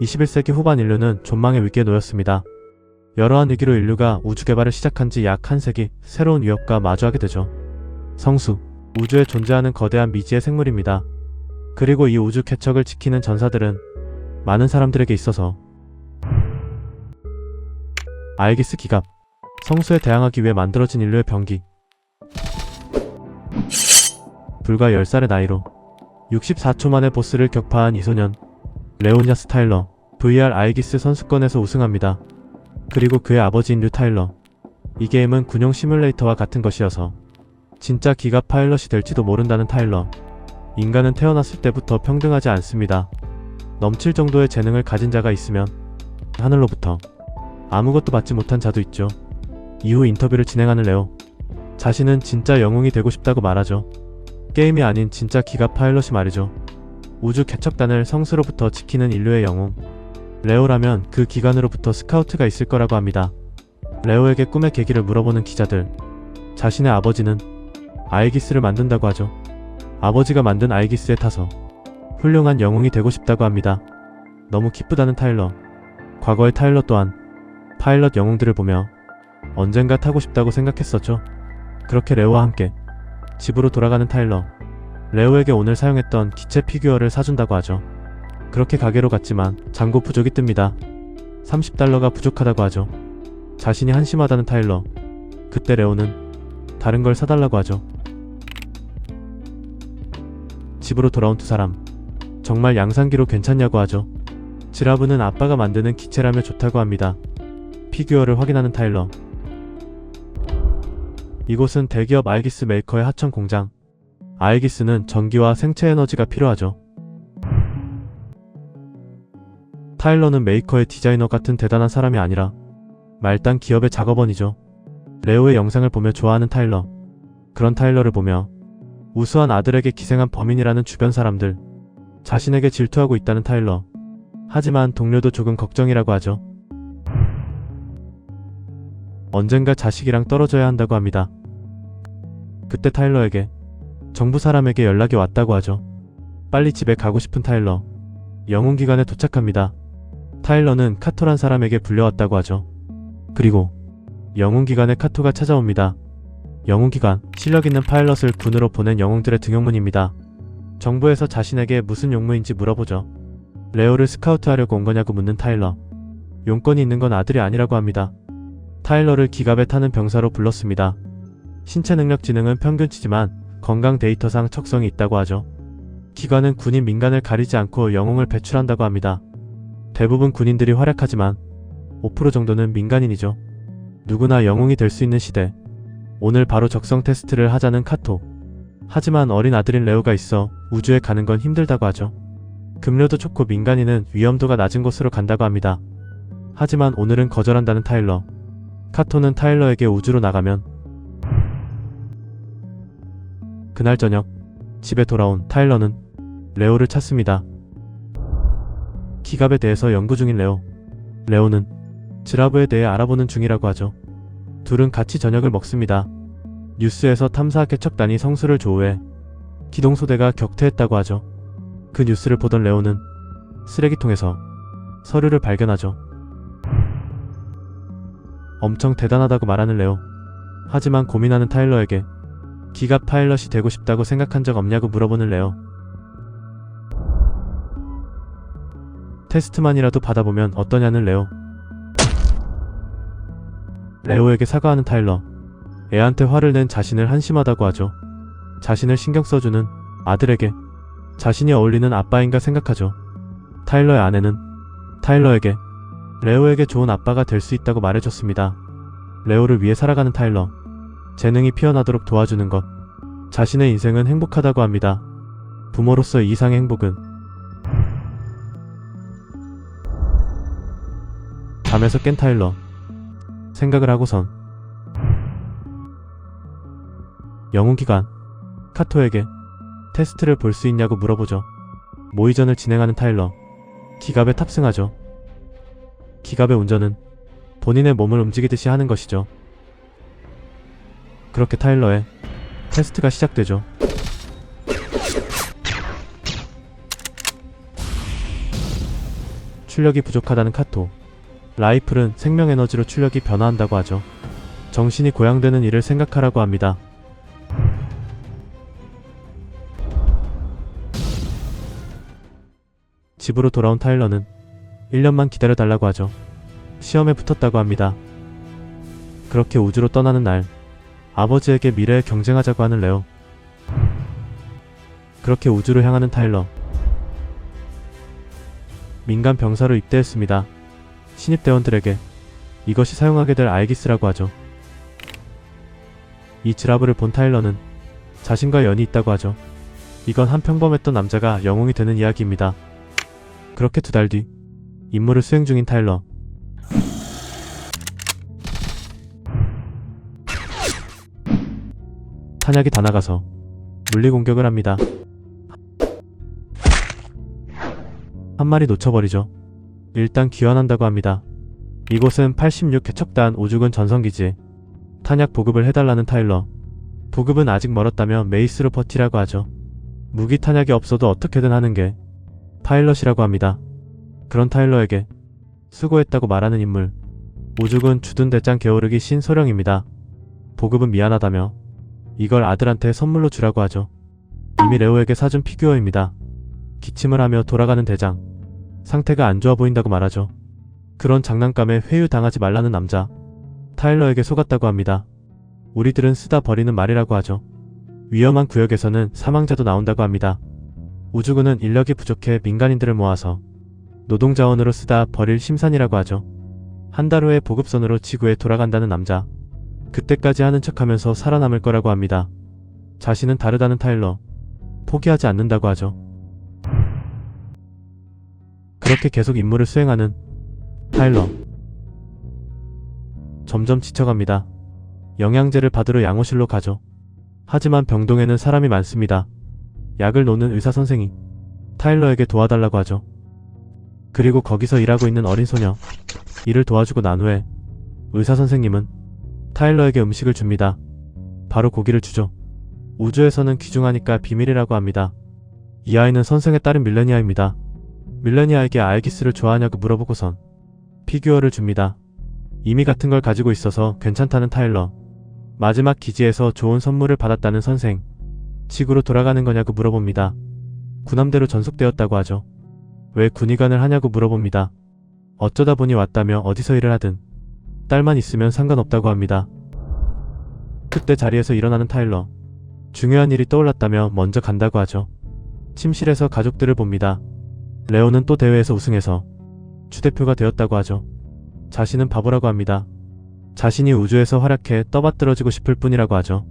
21세기 후반 인류는 존망의 위기에 놓였습니다. 여러한 위기로 인류가 우주 개발을 시작한 지 약 한 세기, 새로운 위협과 마주하게 되죠. 성수, 우주에 존재하는 거대한 미지의 생물입니다. 그리고 이 우주 쾌척을 지키는 전사들은 많은 사람들에게 있어서 아이기스 기갑, 성수에 대항하기 위해 만들어진 인류의 병기. 불과 10살의 나이로 64초 만에 보스를 격파한 이 소년, 레오니아스 타일러, VR 아이기스 선수권에서 우승합니다. 그리고 그의 아버지인 류 타일러. 이 게임은 군용 시뮬레이터와 같은 것이어서 진짜 기갑 파일럿이 될지도 모른다는 타일러. 인간은 태어났을 때부터 평등하지 않습니다. 넘칠 정도의 재능을 가진 자가 있으면 하늘로부터 아무것도 받지 못한 자도 있죠. 이후 인터뷰를 진행하는 레오. 자신은 진짜 영웅이 되고 싶다고 말하죠. 게임이 아닌 진짜 기갑 파일럿이 말이죠. 우주 개척단을 성수로부터 지키는 인류의 영웅. 레오라면 그 기관으로부터 스카우트가 있을 거라고 합니다. 레오에게 꿈의 계기를 물어보는 기자들. 자신의 아버지는 아이기스를 만든다고 하죠. 아버지가 만든 아이기스에 타서 훌륭한 영웅이 되고 싶다고 합니다. 너무 기쁘다는 타일러. 과거의 타일러 또한 파일럿 영웅들을 보며 언젠가 타고 싶다고 생각했었죠. 그렇게 레오와 함께 집으로 돌아가는 타일러. 레오에게 오늘 사용했던 기체 피규어를 사준다고 하죠. 그렇게 가게로 갔지만 잔고 부족이 뜹니다. $30가 부족하다고 하죠. 자신이 한심하다는 타일러. 그때 레오는 다른 걸 사달라고 하죠. 집으로 돌아온 두 사람. 정말 양산기로 괜찮냐고 하죠. 지라브는 아빠가 만드는 기체라며 좋다고 합니다. 피규어를 확인하는 타일러. 이곳은 대기업 아이기스 메이커의 하청 공장. 아이기스는 전기와 생체 에너지가 필요하죠. 타일러는 메이커의 디자이너 같은 대단한 사람이 아니라 말단 기업의 작업원이죠. 레오의 영상을 보며 좋아하는 타일러. 그런 타일러를 보며 우수한 아들에게 기생한 범인이라는 주변 사람들. 자신에게 질투하고 있다는 타일러. 하지만 동료도 조금 걱정이라고 하죠. 언젠가 자식이랑 떨어져야 한다고 합니다. 그때 타일러에게 정부 사람에게 연락이 왔다고 하죠. 빨리 집에 가고 싶은 타일러. 영웅기관에 도착합니다. 타일러는 카토란 사람에게 불려왔다고 하죠. 그리고 영웅기관에 카토가 찾아옵니다. 영웅기관, 실력 있는 파일럿을 군으로 보낸 영웅들의 등용문입니다. 정부에서 자신에게 무슨 용무인지 물어보죠. 레오를 스카우트하려고 온 거냐고 묻는 타일러. 용건이 있는 건 아들이 아니라고 합니다. 타일러를 기갑에 타는 병사로 불렀습니다. 신체 능력 지능은 평균치지만 건강 데이터상 척성이 있다고 하죠. 기관은 군인 민간을 가리지 않고 영웅을 배출한다고 합니다. 대부분 군인들이 활약하지만 5% 정도는 민간인이죠. 누구나 영웅이 될 수 있는 시대. 오늘 바로 적성 테스트를 하자는 카토. 하지만 어린 아들인 레오가 있어 우주에 가는 건 힘들다고 하죠. 급료도 좋고 민간인은 위험도가 낮은 곳으로 간다고 합니다. 하지만 오늘은 거절한다는 타일러. 카토는 타일러에게 우주로 나가면 그날 저녁 집에 돌아온 타일러는 레오를 찾습니다. 기갑에 대해서 연구 중인 레오. 레오는 지라브에 대해 알아보는 중이라고 하죠. 둘은 같이 저녁을 먹습니다. 뉴스에서 탐사 개척단이 성수를 조우해 기동소대가 격퇴했다고 하죠. 그 뉴스를 보던 레오는 쓰레기통에서 서류를 발견하죠. 엄청 대단하다고 말하는 레오. 하지만 고민하는 타일러에게 기갑 파일럿이 되고 싶다고 생각한 적 없냐고 물어보는 레오. 테스트만이라도 받아보면 어떠냐는 레오. 레오에게 사과하는 타일러. 애한테 화를 낸 자신을 한심하다고 하죠. 자신을 신경 써주는 아들에게 자신이 어울리는 아빠인가 생각하죠. 타일러의 아내는 타일러에게 레오에게 좋은 아빠가 될 수 있다고 말해줬습니다. 레오를 위해 살아가는 타일러. 재능이 피어나도록 도와주는 것. 자신의 인생은 행복하다고 합니다. 부모로서의 이상의 행복은 잠에서 깬 타일러. 생각을 하고선 영웅기관 카토에게 테스트를 볼 수 있냐고 물어보죠. 모의전을 진행하는 타일러. 기갑에 탑승하죠. 기갑의 운전은 본인의 몸을 움직이듯이 하는 것이죠. 그렇게 타일러의 테스트가 시작되죠. 출력이 부족하다는 카토. 라이플은 생명에너지로 출력이 변화한다고 하죠. 정신이 고양되는 일을 생각하라고 합니다. 집으로 돌아온 타일러는 1년만 기다려달라고 하죠. 시험에 붙었다고 합니다. 그렇게 우주로 떠나는 날, 아버지에게 미래에 경쟁하자고 하는 레오. 그렇게 우주로 향하는 타일러. 민간 병사로 입대했습니다. 신입대원들에게 이것이 사용하게 될 아이기스라고 하죠. 이 지라브를 본 타일러는 자신과 연이 있다고 하죠. 이건 한 평범했던 남자가 영웅이 되는 이야기입니다. 그렇게 2달 뒤, 임무를 수행 중인 타일러. 탄약이 다 나가서 물리 공격을 합니다. 한 마리 놓쳐버리죠. 일단 귀환한다고 합니다. 이곳은 86개척단 오죽은 전성기지. 탄약 보급을 해달라는 타일러. 보급은 아직 멀었다며 메이스로 버티라고 하죠. 무기 탄약이 없어도 어떻게든 하는 게 파일럿이라고 합니다. 그런 타일러에게 수고했다고 말하는 인물. 오죽은 주둔 대장 게오르기 신소령입니다. 보급은 미안하다며 이걸 아들한테 선물로 주라고 하죠. 이미 레오에게 사준 피규어입니다. 기침을 하며 돌아가는 대장. 상태가 안 좋아 보인다고 말하죠. 그런 장난감에 회유당하지 말라는 남자. 타일러에게 속았다고 합니다. 우리들은 쓰다 버리는 말이라고 하죠. 위험한 구역에서는 사망자도 나온다고 합니다. 우주군은 인력이 부족해 민간인들을 모아서 노동자원으로 쓰다 버릴 심산이라고 하죠. 한 달 후에 보급선으로 지구에 돌아간다는 남자. 그때까지 하는 척하면서 살아남을 거라고 합니다. 자신은 다르다는 타일러. 포기하지 않는다고 하죠. 그렇게 계속 임무를 수행하는 타일러. 점점 지쳐갑니다. 영양제를 받으러 양호실로 가죠. 하지만 병동에는 사람이 많습니다. 약을 놓는 의사선생이 타일러에게 도와달라고 하죠. 그리고 거기서 일하고 있는 어린 소녀. 이를 도와주고 난 후에 의사선생님은 타일러에게 음식을 줍니다. 바로 고기를 주죠. 우주에서는 귀중하니까 비밀이라고 합니다. 이 아이는 선생의 딸인 밀레니아입니다. 밀레니아에게 아이기스를 좋아하냐고 물어보고선 피규어를 줍니다. 이미 같은 걸 가지고 있어서 괜찮다는 타일러. 마지막 기지에서 좋은 선물을 받았다는 선생. 지구로 돌아가는 거냐고 물어봅니다. 군함대로 전속되었다고 하죠. 왜 군의관을 하냐고 물어봅니다. 어쩌다 보니 왔다며 어디서 일을 하든 딸만 있으면 상관없다고 합니다. 그때 자리에서 일어나는 타일러. 중요한 일이 떠올랐다며 먼저 간다고 하죠. 침실에서 가족들을 봅니다. 레오는 또 대회에서 우승해서 주대표가 되었다고 하죠. 자신은 바보라고 합니다. 자신이 우주에서 활약해 떠받들어지고 싶을 뿐이라고 하죠.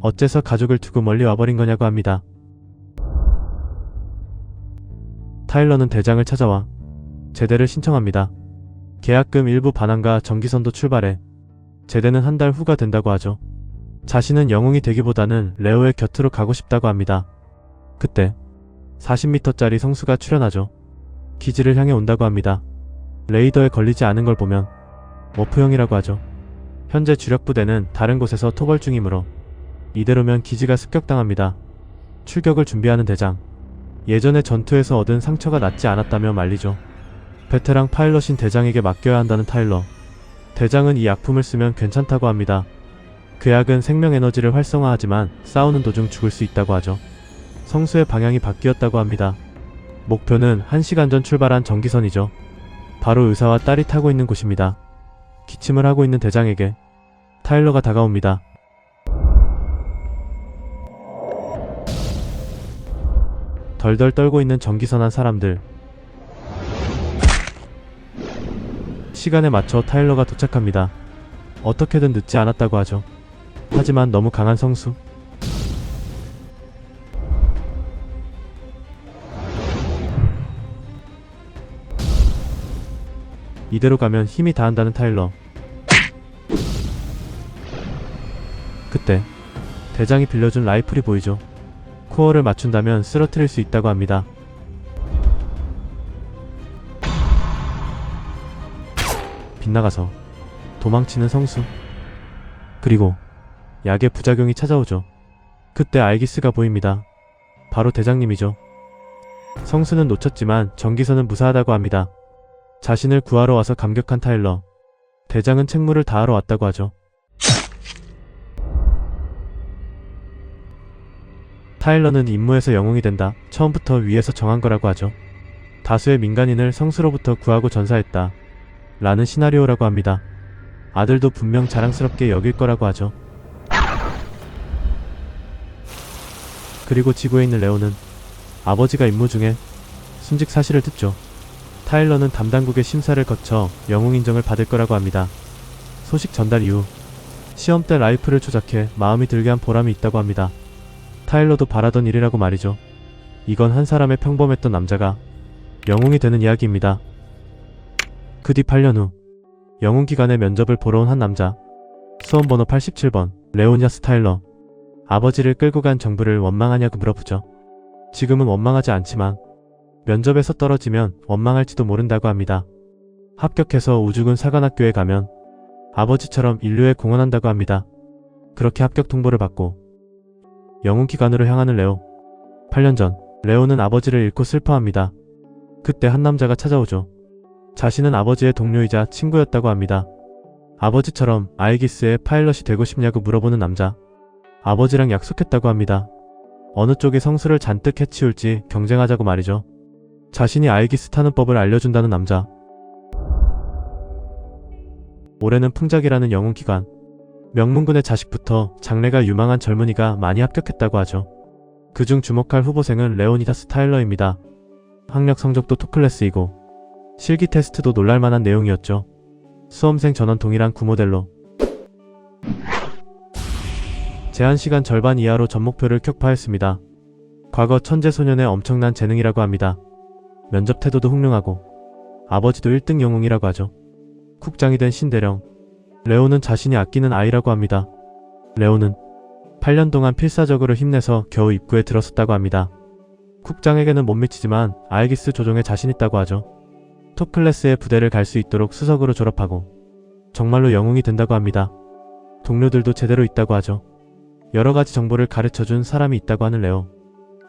어째서 가족을 두고 멀리 와버린 거냐고 합니다. 타일러는 대장을 찾아와 제대를 신청합니다. 계약금 일부 반환과 전기선도 출발해 제대는 한 달 후가 된다고 하죠. 자신은 영웅이 되기보다는 레오의 곁으로 가고 싶다고 합니다. 그때 40m짜리 성수가 출현하죠. 기지를 향해 온다고 합니다. 레이더에 걸리지 않은 걸 보면 워프형이라고 하죠. 현재 주력 부대는 다른 곳에서 토벌 중이므로 이대로면 기지가 습격당합니다. 출격을 준비하는 대장. 예전의 전투에서 얻은 상처가 낫지 않았다며 말리죠. 베테랑 파일럿인 대장에게 맡겨야 한다는 타일러. 대장은 이 약품을 쓰면 괜찮다고 합니다. 그 약은 생명에너지를 활성화하지만 싸우는 도중 죽을 수 있다고 하죠. 성수의 방향이 바뀌었다고 합니다. 목표는 1시간 전 출발한 전기선이죠. 바로 의사와 딸이 타고 있는 곳입니다. 기침을 하고 있는 대장에게 타일러가 다가옵니다. 덜덜 떨고 있는 전기선 안 사람들. 시간에 맞춰 타일러가 도착합니다. 어떻게든 늦지 않았다고 하죠. 하지만 너무 강한 성수. 이대로 가면 힘이 다한다는 타일러. 그때 대장이 빌려준 라이플이 보이죠. 코어를 맞춘다면 쓰러뜨릴 수 있다고 합니다. 빗나가서 도망치는 성수. 그리고 약의 부작용이 찾아오죠. 그때 아이기스가 보입니다. 바로 대장님이죠. 성수는 놓쳤지만 전기선은 무사하다고 합니다. 자신을 구하러 와서 감격한 타일러. 대장은 책무를 다하러 왔다고 하죠. 타일러는 임무에서 영웅이 된다. 처음부터 위에서 정한 거라고 하죠. 다수의 민간인을 성수로부터 구하고 전사했다. 라는 시나리오라고 합니다. 아들도 분명 자랑스럽게 여길 거라고 하죠. 그리고 지구에 있는 레오는 아버지가 임무 중에 순직 사실을 듣죠. 타일러는 담당국의 심사를 거쳐 영웅 인정을 받을 거라고 합니다. 소식 전달 이후 시험 때 라이프를 조작해 마음이 들게 한 보람이 있다고 합니다. 타일러도 바라던 일이라고 말이죠. 이건 한 사람의 평범했던 남자가 영웅이 되는 이야기입니다. 그 뒤 8년 후 영웅기관의 면접을 보러 온 한 남자. 수험번호 87번 레오니아스 타일러. 아버지를 끌고 간 정부를 원망하냐고 물어보죠. 지금은 원망하지 않지만 면접에서 떨어지면 원망할지도 모른다고 합니다. 합격해서 우주군 사관학교에 가면 아버지처럼 인류에 공헌한다고 합니다. 그렇게 합격 통보를 받고 영웅기관으로 향하는 레오. 8년 전 레오는 아버지를 잃고 슬퍼합니다. 그때 한 남자가 찾아오죠. 자신은 아버지의 동료이자 친구였다고 합니다. 아버지처럼 아이기스의 파일럿이 되고 싶냐고 물어보는 남자. 아버지랑 약속했다고 합니다. 어느 쪽이 성수를 잔뜩 해치울지 경쟁하자고 말이죠. 자신이 아이기스 타는 법을 알려준다는 남자. 올해는 풍작이라는 영웅기관. 명문군의 자식부터 장래가 유망한 젊은이가 많이 합격했다고 하죠. 그중 주목할 후보생은 레오니다스 타일러입니다. 학력 성적도 톱클래스이고 실기 테스트도 놀랄만한 내용이었죠. 수험생 전원 동일한 구모델로 제한시간 절반 이하로 전목표를 격파했습니다. 과거 천재소년의 엄청난 재능이라고 합니다. 면접 태도도 훌륭하고 아버지도 1등 영웅이라고 하죠. 국장이 된 신대령. 레오는 자신이 아끼는 아이라고 합니다. 레오는 8년 동안 필사적으로 힘내서 겨우 입구에 들어섰다고 합니다. 국장에게는 못 미치지만 아이기스 조종에 자신 있다고 하죠. 톱클래스의 부대를 갈 수 있도록 수석으로 졸업하고 정말로 영웅이 된다고 합니다. 동료들도 제대로 있다고 하죠. 여러가지 정보를 가르쳐준 사람이 있다고 하는 레오.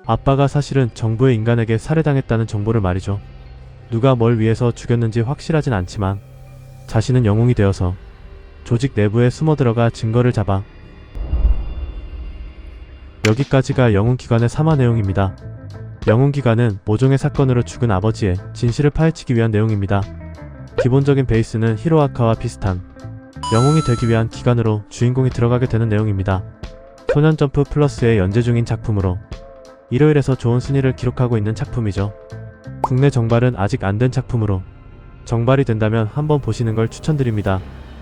아빠가 사실은 정부의 인간에게 살해당했다는 정보를 말이죠. 누가 뭘 위해서 죽였는지 확실하진 않지만 자신은 영웅이 되어서 조직 내부에 숨어들어가 증거를 잡아. 여기까지가 영웅기관의 3화 내용입니다. 영웅기관은 모종의 사건으로 죽은 아버지의 진실을 파헤치기 위한 내용입니다. 기본적인 베이스는 히로아카와 비슷한 영웅이 되기 위한 기관으로 주인공이 들어가게 되는 내용입니다. 소년점프 플러스의 연재 중인 작품으로 1호일에서 좋은 순위를 기록하고 있는 작품이죠. 국내 정발은 아직 안 된 작품으로 정발이 된다면 한번 보시는 걸 추천드립니다.